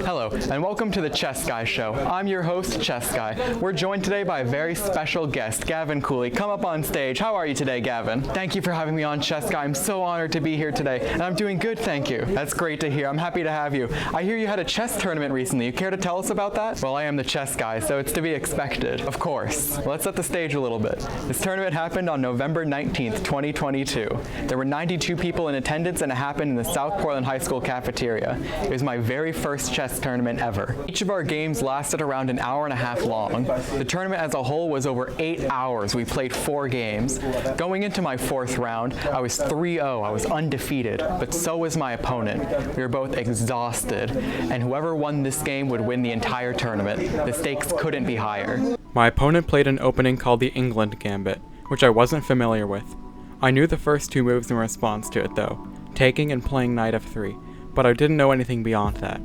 Hello, and welcome to the Chess Guy Show. I'm your host, Chess Guy. We're joined today by a very special guest, Gavin Cooley. Come up on stage. How are you today, Gavin? Thank you for having me on Chess Guy. I'm so honored to be here today, and I'm doing good, thank you. That's great to hear. I'm happy to have you. I hear you had a chess tournament recently. You care to tell us about that? Well, I am the Chess Guy, so it's to be expected. Of course. Let's set the stage a little bit. This tournament happened on November 19th, 2022. There were 92 people in attendance, and it happened in the South Portland High School cafeteria. It was my very first chess tournament ever. Each of our games lasted around an hour and a half long. The tournament as a whole was over 8 hours. We played 4 games. Going into my 4th round, I was 3-0. I was undefeated, but so was my opponent. We were both exhausted, and whoever won this game would win the entire tournament. The stakes couldn't be higher. My opponent played an opening called the England Gambit, which I wasn't familiar with. I knew the first 2 moves in response to it though, taking and playing knight f3, but I didn't know anything beyond that.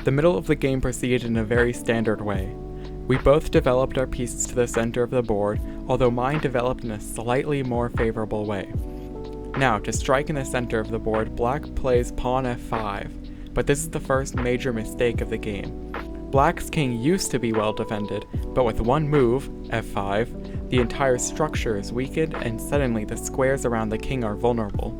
The middle of the game proceeded in a very standard way. We both developed our pieces to the center of the board, although mine developed in a slightly more favorable way. Now, to strike in the center of the board, Black plays pawn f5, but this is the first major mistake of the game. Black's king used to be well defended, but with one move, f5, the entire structure is weakened and suddenly the squares around the king are vulnerable.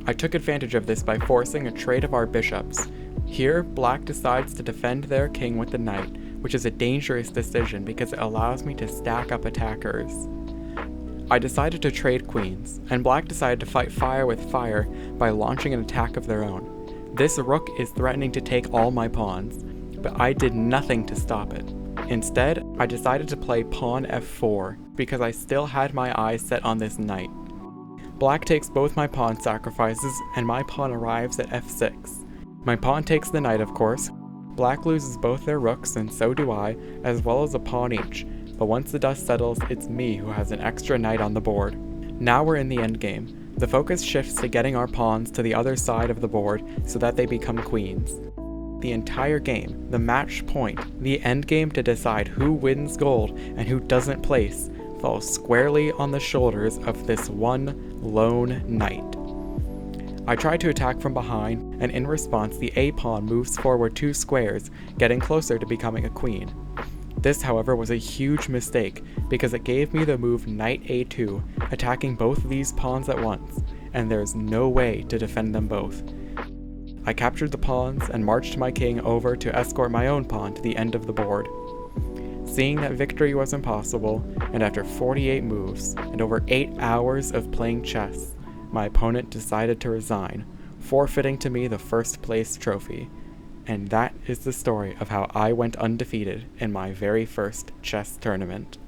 I took advantage of this by forcing a trade of our bishops. Here, Black decides to defend their king with the knight, which is a dangerous decision because it allows me to stack up attackers. I decided to trade queens, and Black decided to fight fire with fire by launching an attack of their own. This rook is threatening to take all my pawns, but I did nothing to stop it. Instead, I decided to play pawn f4 because I still had my eyes set on this knight. Black takes both my pawn sacrifices, and my pawn arrives at f6. My pawn takes the knight, of course. Black loses both their rooks, and so do I, as well as a pawn each, but once the dust settles, it's me who has an extra knight on the board. Now we're in the endgame. The focus shifts to getting our pawns to the other side of the board so that they become queens. The entire game, the match point, the endgame to decide who wins gold and who doesn't place, falls squarely on the shoulders of this one lone knight. I try to attack from behind, and in response the a-pawn moves forward 2 squares, getting closer to becoming a queen. This, however, was a huge mistake, because it gave me the move knight a2, attacking both these pawns at once, and there's no way to defend them both. I captured the pawns and marched my king over to escort my own pawn to the end of the board. Seeing that victory was impossible, and after 48 moves and over 8 hours of playing chess, my opponent decided to resign, forfeiting to me the first place trophy. And that is the story of how I went undefeated in my very first chess tournament.